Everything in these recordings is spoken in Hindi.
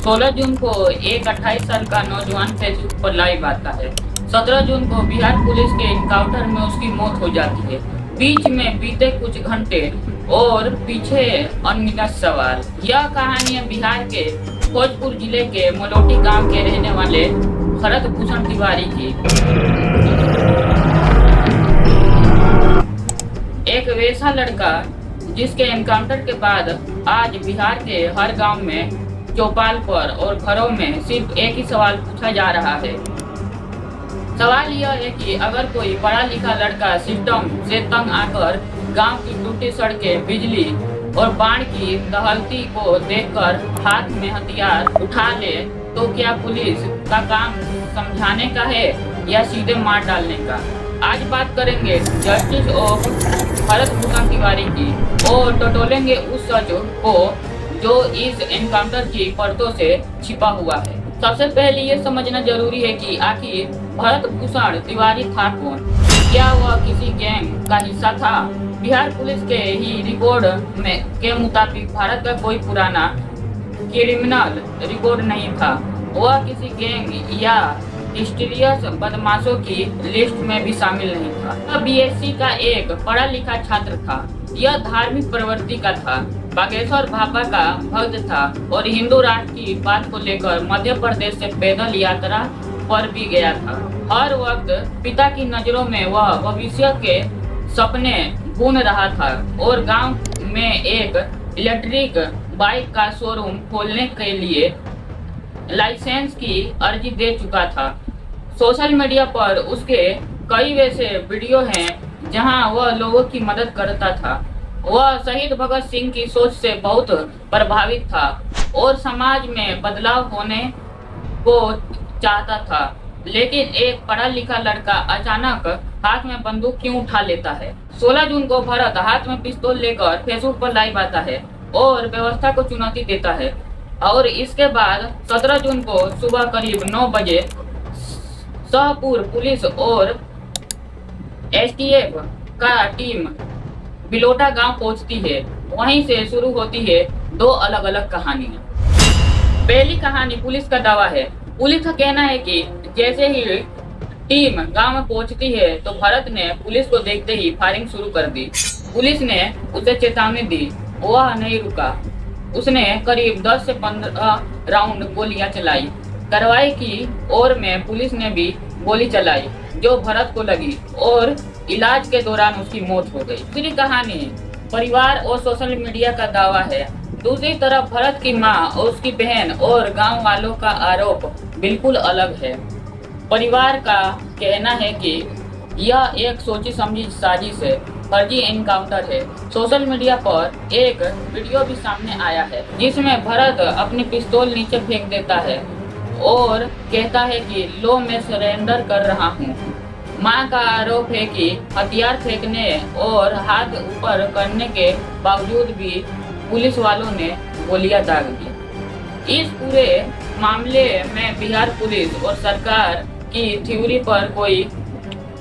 16 जून को एक 28 साल का नौजवान फेसबुक पर लाइव आता है। 17 जून को बिहार पुलिस के इनकाउंटर में उसकी मौत हो जाती है। बीच में बीते कुछ घंटे और पीछे अनगिनत सवाल। यह कहानी है बिहार के भोजपुर जिले के मलोटी गांव के रहने वाले भरत भूषण तिवारी की। एक वैसा लड़का जिसके एनकाउंटर के बाद आज बिहार के हर गांव में, चौपाल पर और घरों में सिर्फ एक ही सवाल पूछा जा रहा है। सवाल यह है कि अगर कोई पढ़ा लिखा लड़का सिस्टम से तंग आकर गांव की टूटी सड़कें, बिजली और बाढ़ की दहलती को देखकर हाथ में हथियार उठा ले तो क्या पुलिस का काम समझाने का है या सीधे मार डालने का। आज बात करेंगे जस्टिस ऑफ भरत भूषण तिवारी की और टटोलेंगे उस सच को जो इस एनकाउंटर की परतों से छिपा हुआ है। सबसे पहले ये समझना जरूरी है कि आखिर भरत भूषण तिवारी था कौन। क्या वह किसी गैंग का हिस्सा था? बिहार पुलिस के ही रिकॉर्ड के मुताबिक भारत का कोई पुराना क्रिमिनल रिकॉर्ड नहीं था। वह किसी गैंग या हिस्टीरियस बदमाशों की लिस्ट में भी शामिल नहीं था। वह बीएससी का एक पढ़ा लिखा छात्र था। यह धार्मिक प्रवृत्ति का था, बागेश्वर भापा का भक्त था और हिंदू राष्ट्र की बात को लेकर मध्य प्रदेश से पैदल यात्रा पर भी गया था। हर वक्त पिता की नजरों में वह भविष्य के सपने बुन रहा था और गांव में एक इलेक्ट्रिक बाइक का शोरूम खोलने के लिए लाइसेंस की अर्जी दे चुका था। सोशल मीडिया पर उसके कई वैसे वीडियो हैं जहां वह लोगों की मदद करता था। वह शहीद भगत सिंह की सोच से बहुत प्रभावित था और समाज में बदलाव होने को चाहता था। लेकिन एक पढ़ा लिखा लड़का अचानक हाथ में बंदूक क्यों उठा लेता है? 16 जून को भरत हाथ में पिस्तौल लेकर फेसबुक पर लाइव आता है और व्यवस्था को चुनौती देता है। और इसके बाद 17 जून को सुबह करीब 9 बजे शाहपुर पुलिस और एसटीएफ का टीम बिलोटा गांव पहुंचती है। वहीं से शुरू होती है दो अलग अलग कहानियां। पहली कहानी पुलिस का दावा है। पुलिस का कहना है कि जैसे ही टीम गांव में पहुंचती है तो भरत ने पुलिस को देखते ही फायरिंग शुरू कर दी। पुलिस ने उसे चेतावनी दी, वह नहीं रुका। उसने करीब 10 से 15 राउंड गोलियां चलाई। कार्रवाई की ओर में पुलिस ने भी गोली चलाई जो भरत को लगी और इलाज के दौरान उसकी मौत हो गई। दूसरी कहानी परिवार और सोशल मीडिया का दावा है। दूसरी तरफ भरत की मां और उसकी बहन और गांव वालों का आरोप बिल्कुल अलग है। परिवार का कहना है कि यह एक सोची समझी साजिश है, फर्जी एनकाउंटर है। सोशल मीडिया पर एक वीडियो भी सामने आया है जिसमें भरत अपनी पिस्तौल नीचे फेंक देता है और कहता है कि लो मैं सरेंडर कर रहा हूँ। मां का आरोप है कि हथियार फेंकने और हाथ ऊपर करने के बावजूद भी पुलिस वालों ने गोलियां दाग दी। इस पूरे मामले में बिहार पुलिस और सरकार की थ्योरी पर कोई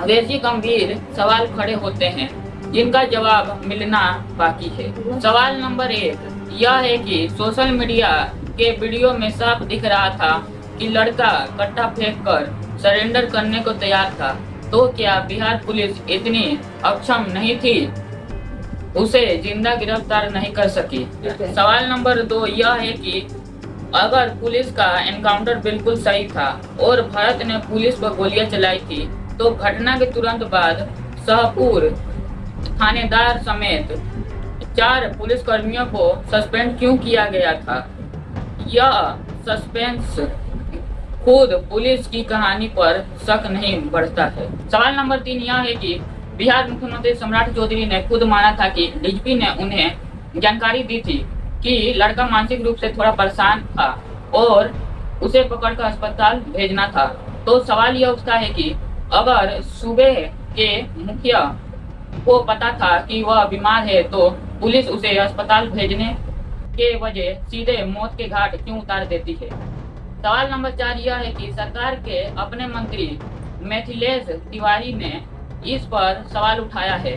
वैसे गंभीर सवाल खड़े होते हैं जिनका जवाब मिलना बाकी है। सवाल नंबर 1 यह है कि सोशल मीडिया के वीडियो में साफ दिख रहा था कि लड़का कट्टा फेंककर सरेंडर करने को तैयार था, तो क्या बिहार पुलिस इतनी अक्षम नहीं थी, उसे जिंदा गिरफ्तार नहीं कर सकी? सवाल नंबर 2 यह है कि अगर पुलिस का एनकाउंटर बिल्कुल सही था और भरत ने पुलिस पर गोलियां चलाई थी तो घटना के तुरंत बाद शाहपुर थानेदार समेत 4 पुलिसकर्मियों को सस्पेंड क्यों किया गया था? यह सस्पेंस खुद पुलिस की कहानी पर शक नहीं बढ़ता है। सवाल नंबर 3 यह है कि बिहार मुख्यमंत्री सम्राट चौधरी ने खुद माना था कि डीजीपी ने उन्हें जानकारी दी थी कि लड़का मानसिक रूप से थोड़ा परेशान था और उसे पकड़कर अस्पताल भेजना था। तो सवाल यह उठता है कि अगर सूबे के मुखिया को पता था कि वह बीमार है तो पुलिस उसे अस्पताल भेजने के वजह सीधे मौत के घाट क्यों उतार देती है? सवाल नंबर 4 यह है कि सरकार के अपने मंत्री मिथिलेश तिवारी ने इस पर सवाल उठाया है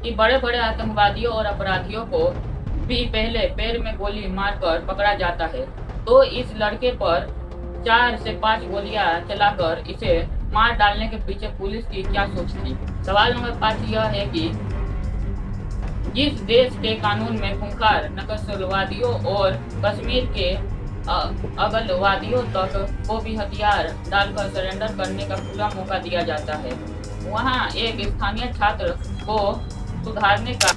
कि बड़े बड़े आतंकवादियों और अपराधियों को भी पहले पैर में गोली मारकर पकड़ा जाता है तो इस लड़के पर 4 से 5 गोलियां चलाकर इसे मार डालने के पीछे पुलिस की क्या सोच थी। सवाल नंबर 5 यह है कि जिस देश के कानून में खूंखार नक्सलवादियों और कश्मीर के अगलवादियों तक को भी हथियार डालकर सरेंडर करने का पूरा मौका दिया जाता है, वहां एक स्थानीय छात्र को सुधारने का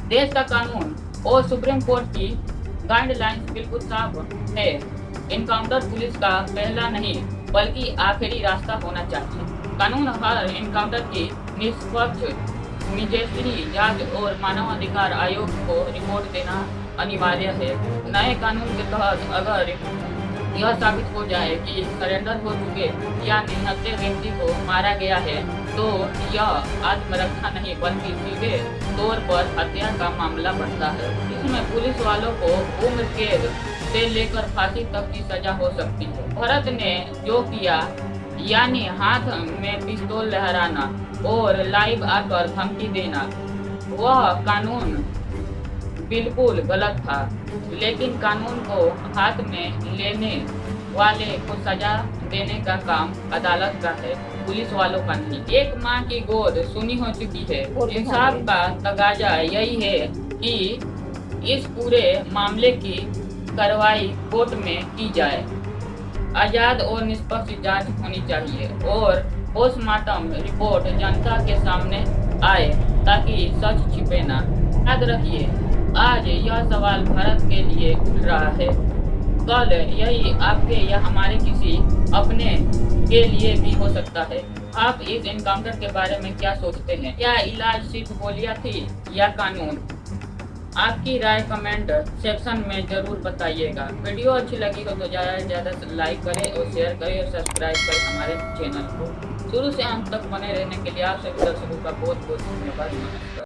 देश का कानून और सुप्रीम कोर्ट की गाइडलाइंस बिल्कुल साफ है। एनकाउंटर पुलिस का पहला नहीं बल्कि आखिरी रास्ता होना चाहिए। कानून हर एनकाउंटर की निष्पक्ष मजिस्ट्री जांच और मानवाधिकार आयोग को रिपोर्ट देना अनिवार्य है। नए कानून के तहत अगर यह साबित हो जाए कि सरेंडर हो चुके या निहत्थे व्यक्ति को मारा गया है तो यह आत्मरक्षा नहीं बल्कि सीधे तौर पर हत्या का मामला बनता है। इसमें पुलिस वालों को उम्र कैद से लेकर फांसी तक की सजा हो सकती है। भरत ने जो किया यानी हाथ में पिस्तौल लहराना और लाइव आकर धमकी देना, वह कानून बिल्कुल गलत था, लेकिन कानून को हाथ में लेने वाले को सजा देने का काम अदालत का है, पुलिस वालों का नहीं। एक माँ की गोद सुनी हो चुकी है। इंसाफ का तगाजा यही है कि इस पूरे मामले की कार्रवाई कोर्ट में की जाए। आजाद और निष्पक्ष जांच होनी चाहिए और पोस्टमार्टम रिपोर्ट जनता के सामने आए ताकि सच छिपे ना। याद रखिए, आज यह सवाल भारत के लिए उठ रहा है, कल यही आपके या हमारे किसी अपने के लिए भी हो सकता है। आप इस एनकाउंटर के बारे में क्या सोचते हैं? क्या इलाज सिर्फ गोलियां थी या कानून? आपकी राय कमेंट सेक्शन में जरूर बताइएगा। वीडियो अच्छी लगी हो तो ज़्यादा से ज़्यादा लाइक करें और शेयर करें और सब्सक्राइब करें हमारे चैनल को। शुरू से अंत तक बने रहने के लिए आप सभी दर्शकों का बहुत बहुत धन्यवाद। नमस्कार।